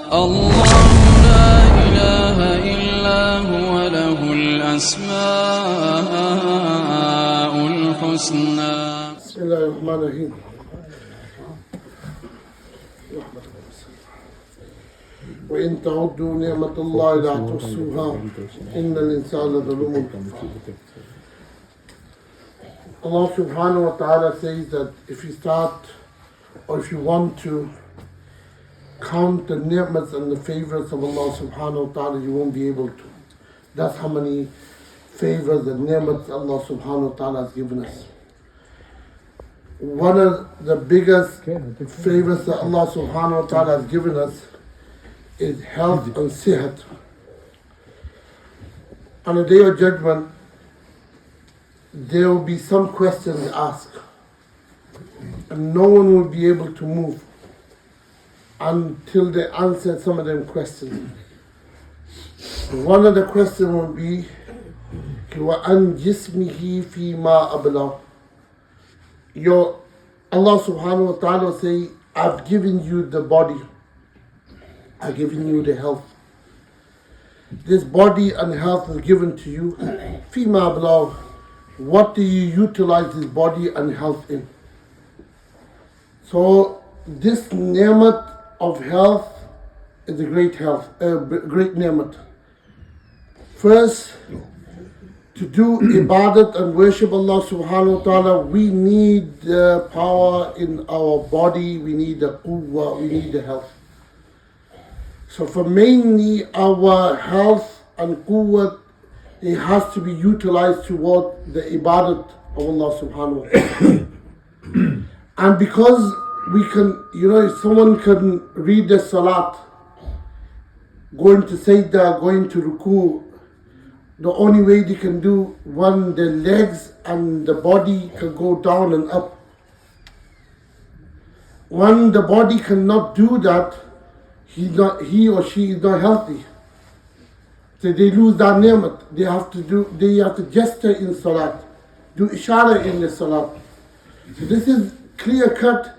الله لا إله إلا هو له الأسماء الحسنى. بسم الله الرحمن الرحيم. وإن تعدوا نعمة الله لا تحصوها إن الإنسان لظلوم كفار. Allah subhanahu wa ta'ala says that if you start or if you want to count the ni'mats and the favors of Allah subhanahu wa ta'ala, you won't be able to. That's how many favors and ni'mats Allah subhanahu wa ta'ala has given us. One of the biggest favors that Allah subhanahu wa ta'ala has given us is health and sihat. On the day of judgment, there will be some questions asked, and no one will be able to move until they answer some of them questions. One of the questions will be, وَأَنْ جِسْمِهِ فِي مَا أَبْلَغْ. Allah subhanahu wa ta'ala will say, I've given you the body, I've given you the health. This body and health is given to you. فِي مَا أَبْلَغْ. What do you utilize this body and health in? So this ni'mat of health is a great great ni'mat. First, to do ibadat and worship Allah subhanahu wa ta'ala, we need the power in our body, we need the quwwah, we need the health. So for mainly our health and quwwah, it has to be utilized toward the ibadat of Allah subhanahu wa ta'ala. And because we can, if someone can read the salat, going to sajda, going to ruku, the only way they can do, one, the legs and the body can go down and up. When the body cannot do that, he or she is not healthy. So they lose that ni'mat. They have to gesture in salat, do ishara in the salat. So this is clear cut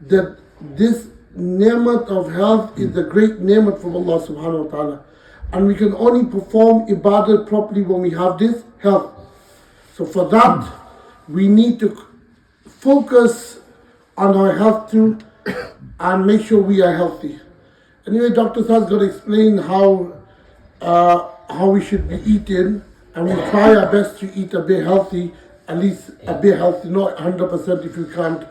that this ni'mat of health is the great ni'mat from Allah subhanahu wa ta'ala. And we can only perform ibadah properly when we have this health. So for that, we need to focus on our health too and make sure we are healthy. Anyway, Dr. Saad's going to explain how we should be eating, and we'll try our best to eat a bit healthy, at least a bit healthy, not 100% if you can't,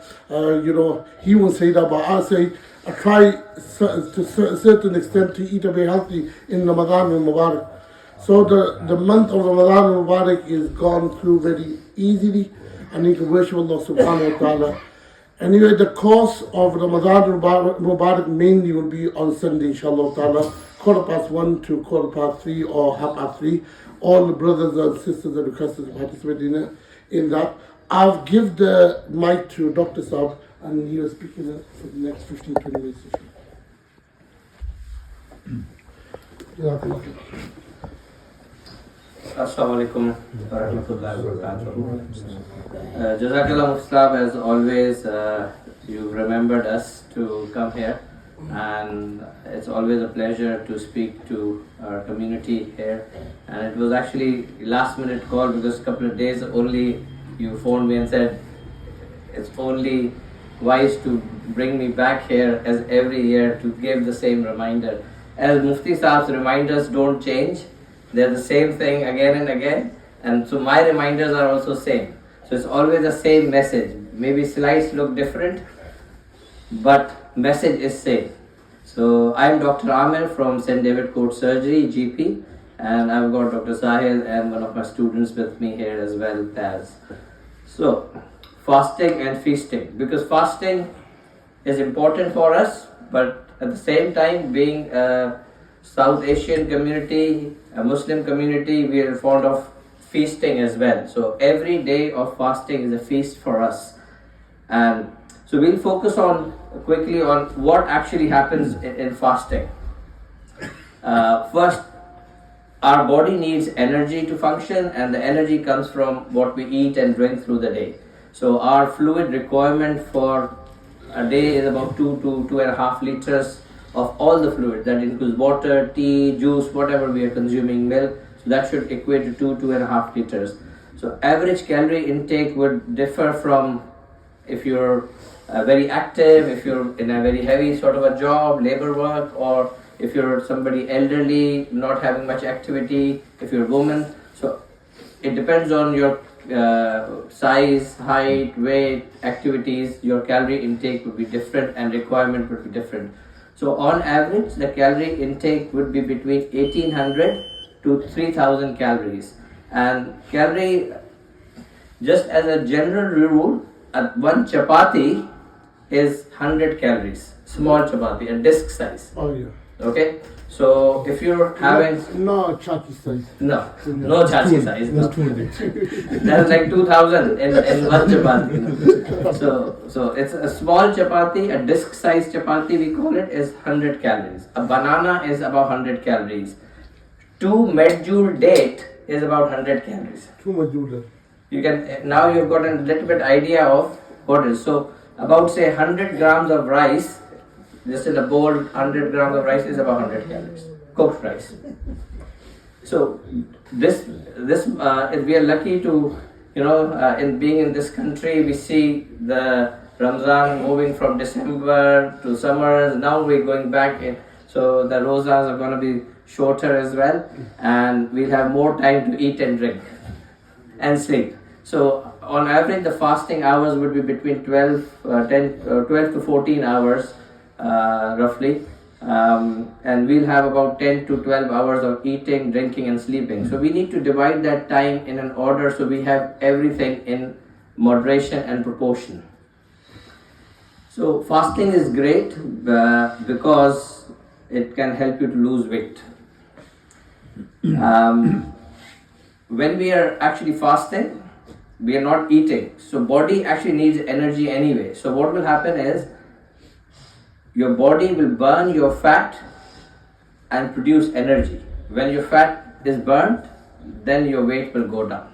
he won't say that, but I'll say, I try to a certain extent to eat a bit healthy in Ramadan al-Mubarak. So the month of Ramadan al-Mubarak is gone through very easily, and you can worship Allah subhanahu wa ta'ala. Anyway, the course of Ramadan al-Mubarak mainly will be on Sunday, inshallah ta'ala, 1:15 to 3:15 or 3:30. All the brothers and sisters are requested to participate in that. I'll give the mic to Dr. Saab, and he will speak for the next 15-20 minutes. Assalamu alaikum wa rahmatullahi wa barakatuh. Jazakallah Mustab, as always, you remembered us to come here, and it's always a pleasure to speak to our community here. And it was actually last minute call because a couple of days only you phoned me and said it's only wise to bring me back here as every year to give the same reminder. As Mufti Saab's reminders don't change, they're the same thing again and again, and so my reminders are also same. So it's always the same message. Maybe slides look different, but message is same. So I'm Dr. Amir from St. David Court Surgery, GP, and I've got Dr. Sahil and one of my students with me here as well as. So, fasting and feasting, because fasting is important for us, but at the same time, being a South Asian community, a Muslim community, we are fond of feasting as well. So every day of fasting is a feast for us. And so we'll focus quickly on what actually happens in fasting. First, our body needs energy to function, and the energy comes from what we eat and drink through the day. So our fluid requirement for a day is about 2 to 2.5 liters of all the fluids. That includes water, tea, juice, whatever we are consuming, milk. So that should equate to 2.5 liters. So average calorie intake would differ from if you're very active, if you're in a very heavy sort of a job, labor work, or if you're somebody elderly, not having much activity, if you're a woman. So it depends on your size, height, weight, activities. Your calorie intake would be different and requirement would be different. So on average, the calorie intake would be between 1800 to 3000 calories. And calorie, just as a general rule, one chapati is 100 calories. Small chapati, a disc size. Oh yeah. Okay, so if you're having No chachi size. no chachi size, no. That's 200. That's like 2000 in one chapati. So it's a small chapati, a disc size chapati we call it, is 100 calories. A banana is about 100 calories. 2 medjool date is about 100 calories. Too much Judah. You can now you've got a little bit idea of what is. So about say 100 grams of rice, just in a bowl, 100 grams of rice is about 100 calories, cooked rice. So this we are lucky to, in being in this country, we see the Ramadan moving from December to summers. Now we're going back in, so the rosas are going to be shorter as well, and we'll have more time to eat and drink and sleep. So on average, the fasting hours would be between 12 to 14 hours. Roughly, and we'll have about 10 to 12 hours of eating, drinking and sleeping. So we need to divide that time in an order so we have everything in moderation and proportion. So fasting is great because it can help you to lose weight. When we are actually fasting, we are not eating, so body actually needs energy anyway. So what will happen is, your body will burn your fat and produce energy. When your fat is burnt, then your weight will go down.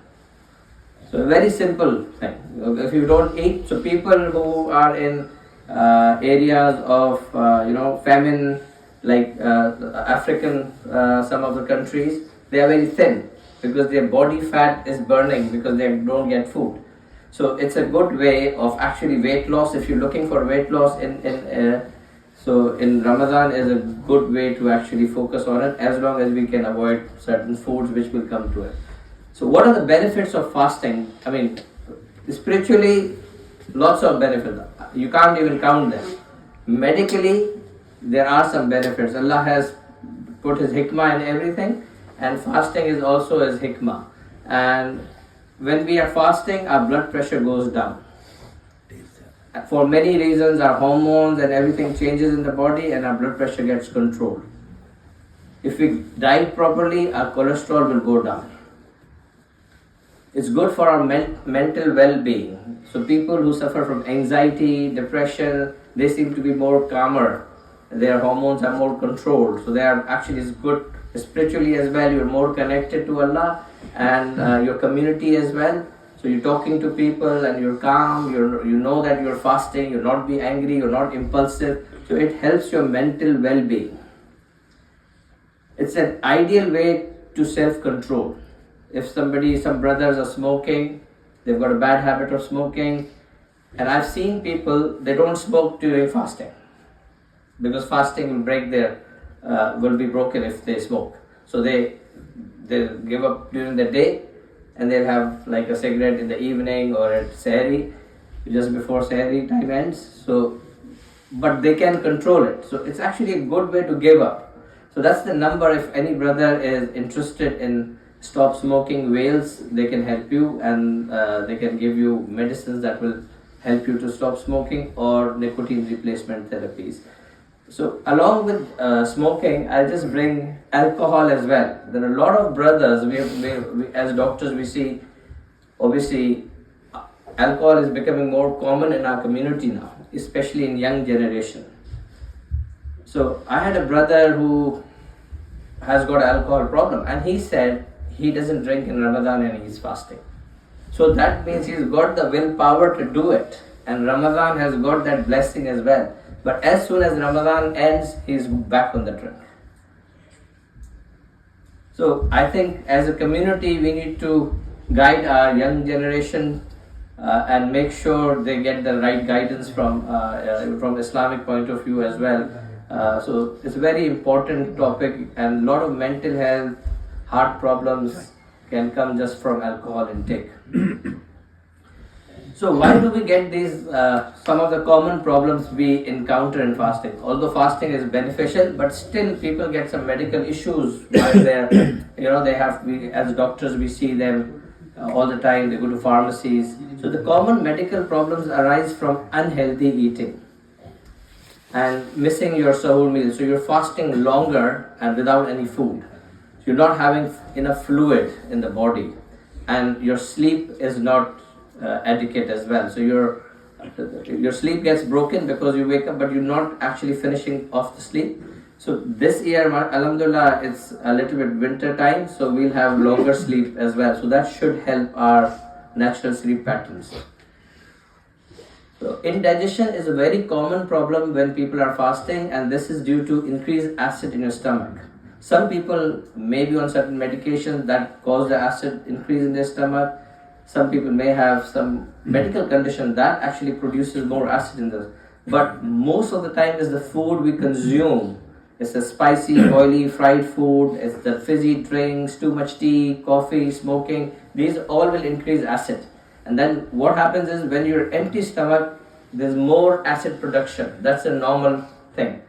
So a very simple thing. If you don't eat, so people who are in areas of famine, like African, some of the countries, they are very thin because their body fat is burning because they don't get food. So it's a good way of actually weight loss. If you're looking for weight loss so in Ramadan is a good way to actually focus on it, as long as we can avoid certain foods which will come to it. So what are the benefits of fasting? I mean, spiritually, lots of benefits. You can't even count them. Medically, there are some benefits. Allah has put His hikmah in everything, and fasting is also His hikmah. And when we are fasting, our blood pressure goes down. For many reasons, our hormones and everything changes in the body and our blood pressure gets controlled. If we diet properly, our cholesterol will go down. It's good for our mental well-being. So people who suffer from anxiety, depression, they seem to be more calmer. Their hormones are more controlled. So they are actually is good spiritually as well. You're more connected to Allah and your community as well. So you're talking to people and you're calm, you know that you're fasting, you're not being angry, you're not impulsive. So it helps your mental well-being. It's an ideal way to self-control. If some brothers are smoking, they've got a bad habit of smoking, and I've seen people, they don't smoke during fasting because fasting will be broken if they smoke. So they'll give up during the day, and they'll have like a cigarette in the evening or at Sahri, just before Sahri time ends. So, but they can control it. So it's actually a good way to give up. So that's the number. If any brother is interested in stop smoking Wales, they can help you, and they can give you medicines that will help you to stop smoking, or nicotine replacement therapies. So along with smoking, I'll just bring alcohol as well. There are a lot of brothers, we as doctors, we see, obviously, alcohol is becoming more common in our community now, especially in young generation. So I had a brother who has got alcohol problem, and he said he doesn't drink in Ramadan and he's fasting. So that means he's got the willpower to do it, and Ramadan has got that blessing as well. But as soon as Ramadan ends, he's back on the track. So I think as a community, we need to guide our young generation and make sure they get the right guidance from Islamic point of view as well. So it's a very important topic, and a lot of mental health, heart problems can come just from alcohol intake. So why do we get these, some of the common problems we encounter in fasting? Although fasting is beneficial, but still people get some medical issues while they're, as doctors we see them all the time, they go to pharmacies. So the common medical problems arise from unhealthy eating and missing your sahur meal. So you're fasting longer and without any food. So you're not having enough fluid in the body, and your sleep is not adequate as well. So your sleep gets broken because you wake up, but you're not actually finishing off the sleep. So this year, alhamdulillah, it's a little bit winter time, so we'll have longer sleep as well. So that should help our natural sleep patterns. So indigestion is a very common problem when people are fasting, and this is due to increased acid in your stomach. Some people may be on certain medications that cause the acid increase in their stomach. Some people may have some medical condition that actually produces more acid in this. But most of the time is the food we consume. It's the spicy, oily, fried food, it's the fizzy drinks, too much tea, coffee, smoking. These all will increase acid. And then what happens is when you're empty stomach, there's more acid production. That's a normal thing.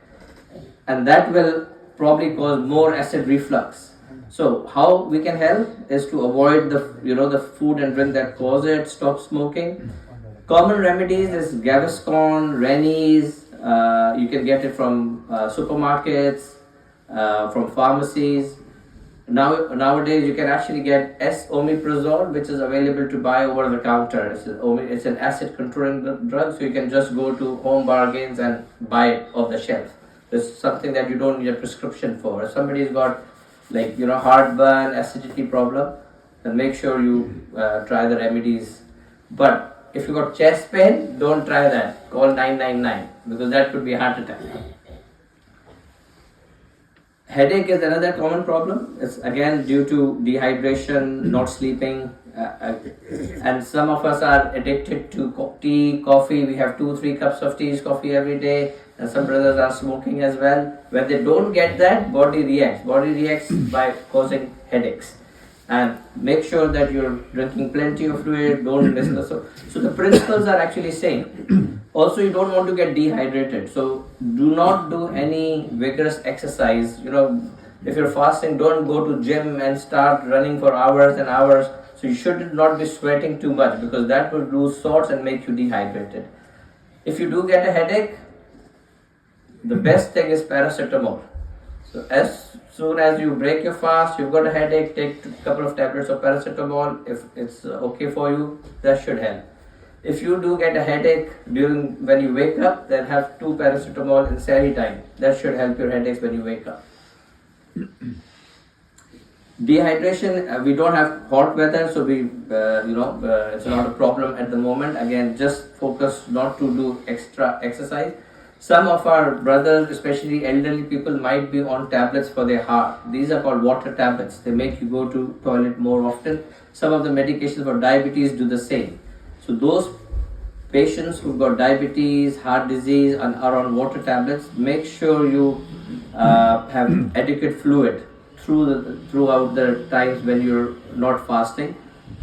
And that will probably cause more acid reflux. So how we can help is to avoid the food and drink that cause it, stop smoking. Common remedies is Gaviscon, Rennies, you can get it from supermarkets, from pharmacies. Nowadays you can actually get S-omeprazole, which is available to buy over the counter. It's an acid controlling drug, so you can just go to Home Bargains and buy it off the shelf. It's something that you don't need a prescription for. If somebody's got heartburn, acidity problem, then make sure you try the remedies. But if you got chest pain, don't try that. Call 999 because that could be a heart attack. Headache is another common problem. It's again due to dehydration, not sleeping, and some of us are addicted to tea, coffee. We have 2-3 cups of tea, coffee every day, and some brothers are smoking as well. When they don't get that, body reacts. Body reacts by causing headaches. And make sure that you're drinking plenty of fluid. Don't miss the so the principles are actually same. Also, you don't want to get dehydrated. So do not do any vigorous exercise. If you're fasting, don't go to gym and start running for hours and hours. So you should not be sweating too much because that will lose salts and make you dehydrated. If you do get a headache, the best thing is paracetamol. So as soon as you break your fast, you've got a headache, take a couple of tablets of paracetamol. If it's okay for you, that should help. If you do get a headache when you wake up, then have 2 paracetamol in Sahri time. That should help your headaches when you wake up. Dehydration, we don't have hot weather, so it's not a problem at the moment. Again, just focus not to do extra exercise. Some of our brothers, especially elderly people, might be on tablets for their heart. These are called water tablets. They make you go to toilet more often. Some of the medications for diabetes do the same. So those patients who've got diabetes, heart disease, and are on water tablets, make sure you have adequate fluid throughout the times when you're not fasting,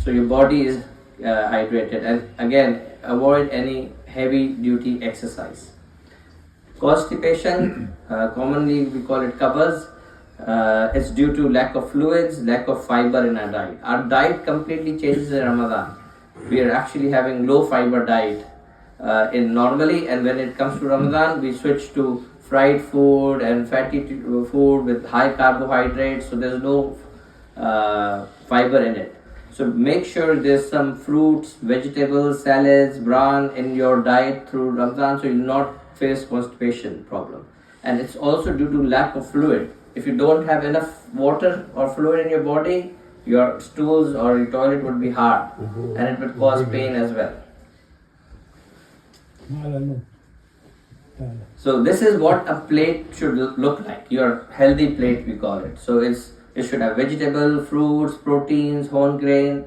so your body is hydrated. And again, avoid any heavy duty exercise. Constipation, commonly we call it kabaz. It's due to lack of fluids, lack of fiber in our diet. Our diet completely changes in Ramadan. We are actually having low fiber diet in normally, and when it comes to Ramadan, we switch to fried food and fatty food with high carbohydrates, so there's no fiber in it. So make sure there's some fruits, vegetables, salads, bran in your diet through Ramadan, so you'll not face constipation problem. And it's also due to lack of fluid. If you don't have enough water or fluid in your body, your stools or your toilet would be hard, and it would cause pain as well. So this is what a plate should look like. Your healthy plate, we call it. So it should have vegetable, fruits, proteins, whole grains,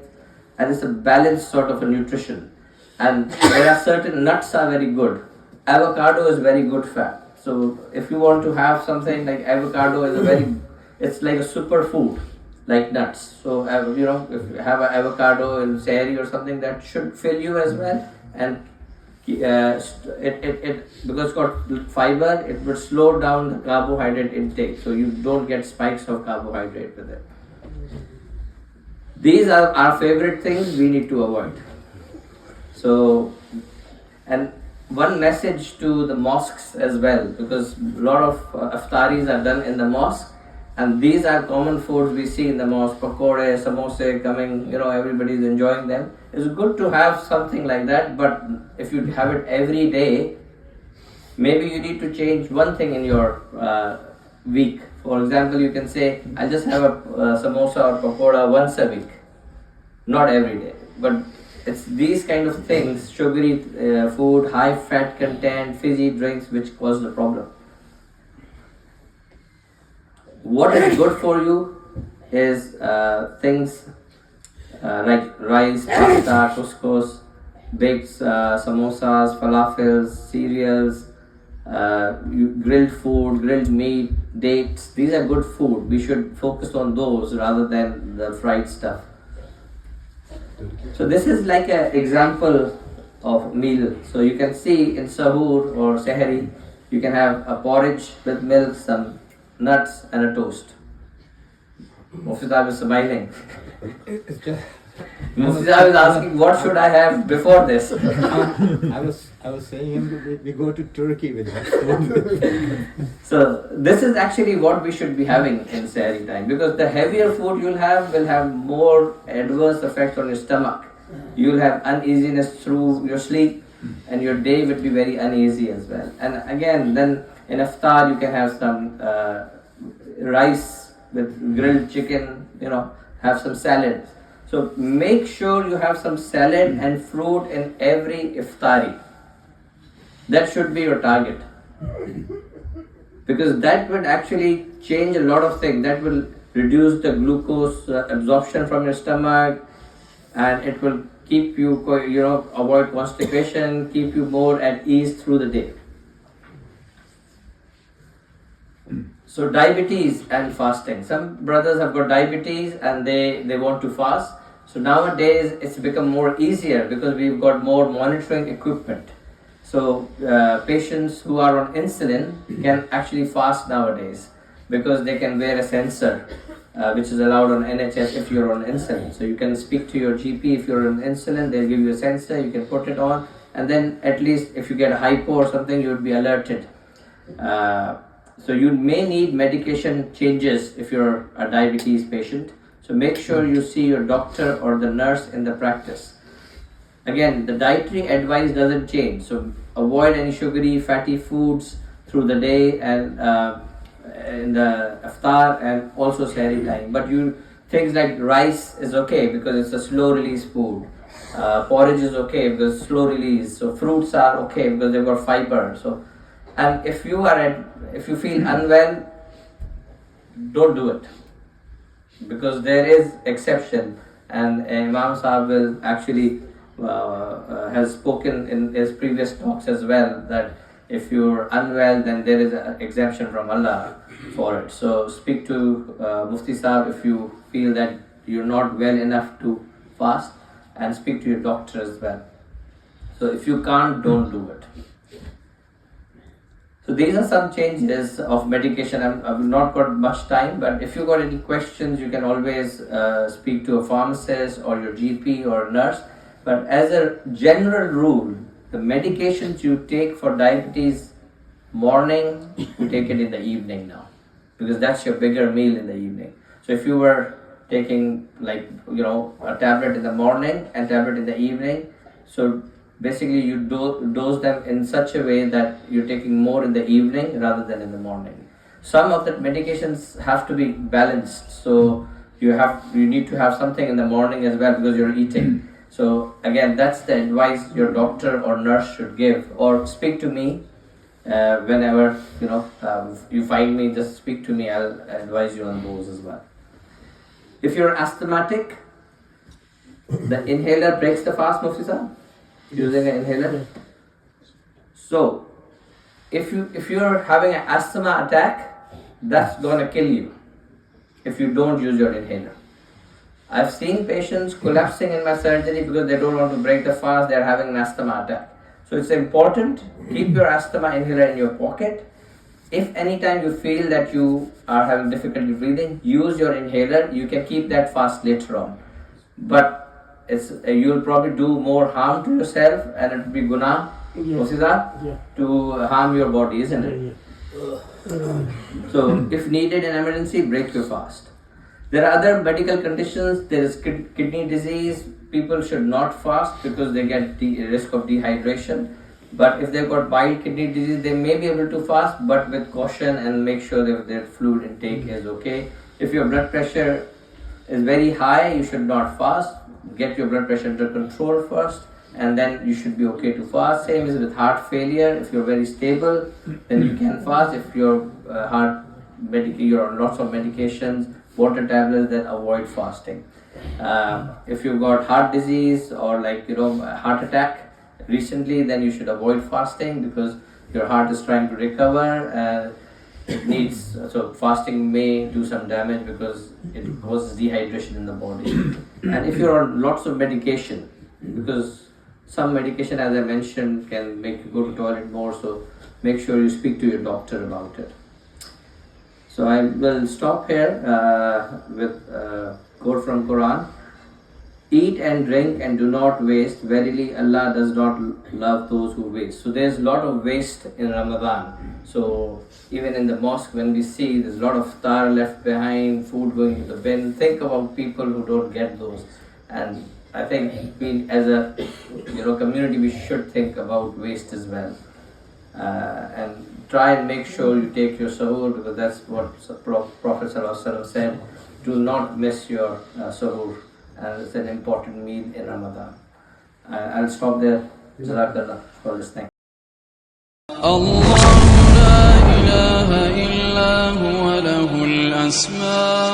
and it's a balanced sort of a nutrition. And there are certain nuts are very good. Avocado is very good fat. So if you want to have something like avocado is it's like a superfood, like nuts. So if you have an avocado in sehri or something, that should fill you as well, and because it's got fiber, it would slow down the carbohydrate intake, so you don't get spikes of carbohydrate with it. These are our favorite things we need to avoid. So, and one message to the mosques as well, because a lot of iftaris are done in the mosque, and these are common foods we see in the mosque, pakode, samosa coming, everybody's enjoying them. It's good to have something like that, but if you have it every day, maybe you need to change one thing in your week. For example, you can say, I'll just have a samosa or pakoda once a week, not every day. But it's these kind of things, sugary food, high fat content, fizzy drinks, which cause the problem. What is good for you is things like rice, pasta, couscous, baked samosas, falafels, cereals, grilled food, grilled meat, dates. These are good food. We should focus on those rather than the fried stuff. So this is like an example of meal. So you can see in sahur or sehri, you can have a porridge with milk, some nuts and a toast. Mufti Sahib is smiling. Mufti Sahib is asking, what should I have before this? I was saying we go to Turkey with that. So this is actually what we should be having in Sehri time, because the heavier food you'll have will have more adverse effect on your stomach. You'll have uneasiness through your sleep, and your day will be very uneasy as well. And again, then in iftar you can have some rice with grilled chicken, have some salad. So make sure you have some salad and fruit in every iftari. That should be your target, because that would actually change a lot of things. That will reduce the glucose absorption from your stomach, and it will keep you, avoid constipation, keep you more at ease through the day. So diabetes and fasting. Some brothers have got diabetes and they want to fast. So nowadays it's become more easier because we've got more monitoring equipment. So patients who are on insulin can actually fast nowadays because they can wear a sensor which is allowed on NHS if you're on insulin. So you can speak to your GP if you're on insulin, they'll give you a sensor, you can put it on, and then at least if you get a hypo or something, you would be alerted. So you may need medication changes if you're a diabetes patient. So make sure you see your doctor or the nurse in the practice. Again, the dietary advice doesn't change. So avoid any sugary, fatty foods through the day and in the iftar and also sehri time. But things like rice is okay because it's a slow release food. Porridge is okay because it's slow release. So fruits are okay because they've got fiber. So, and if you feel unwell, don't do it, because there is exception, and Imam Sahib will actually has spoken in his previous talks as well that if you're unwell, then there is an exemption from Allah for it. So speak to Mufti Sahib if you feel that you're not well enough to fast, and speak to your doctor as well. So if you can't, don't do it. So these are some changes of medication. I've not got much time, but if you got any questions, you can always speak to a pharmacist or your GP or a nurse. But as a general rule, the medications you take for diabetes morning, you take it in the evening now, because that's your bigger meal in the evening. So if you were taking a tablet in the morning and tablet in the evening, so basically you dose them in such a way that you're taking more in the evening rather than in the morning. Some of the medications have to be balanced, so you need to have something in the morning as well because you're eating. So again, that's the advice your doctor or nurse should give, or speak to me Whenever you find me, just speak to me. I'll advise you on those as well. If you're asthmatic, the inhaler breaks the fast, Mufti Sahab? Using an inhaler. So, if you're having an asthma attack, that's gonna kill you if you don't use your inhaler. I've seen patients collapsing in my surgery because they don't want to break the fast, they're having an asthma attack. So it's important, keep your asthma inhaler in your pocket. If anytime you feel that you are having difficulty breathing, use your inhaler. You can keep that fast later on. But you'll probably do more harm to yourself, and it will be guna to harm your body, isn't it? So if needed in emergency, break your fast. There are other medical conditions. There is kidney disease. People should not fast because they get the risk of dehydration. But if they've got mild kidney disease, they may be able to fast, but with caution, and make sure that their fluid intake is okay. If your blood pressure is very high, you should not fast. Get your blood pressure under control first, and then you should be okay to fast. Same is with heart failure. If you're very stable, then you can fast. If you're you're on lots of medications, water tablets, then avoid fasting. If you've got heart disease or heart attack recently, then you should avoid fasting because your heart is trying to recover. So fasting may do some damage because it causes dehydration in the body. And if you're on lots of medication, because some medication, as I mentioned, can make you go to toilet more, so make sure you speak to your doctor about it. So I will stop here with a quote from Quran. Eat and drink and do not waste. Verily Allah does not love those who waste. So there's a lot of waste in Ramadan. So even in the mosque, when we see there's a lot of tar left behind, food going to the bin, think about people who don't get those. And I think we, as a community, we should think about waste as well. And try and make sure you take your sahur, because that's what Prophet ﷺ said. Do not miss your sahur. And it's an important meal in Ramadan. I'll stop there. Jazakallah for listening. الله لا إله إلا هو له الأسماء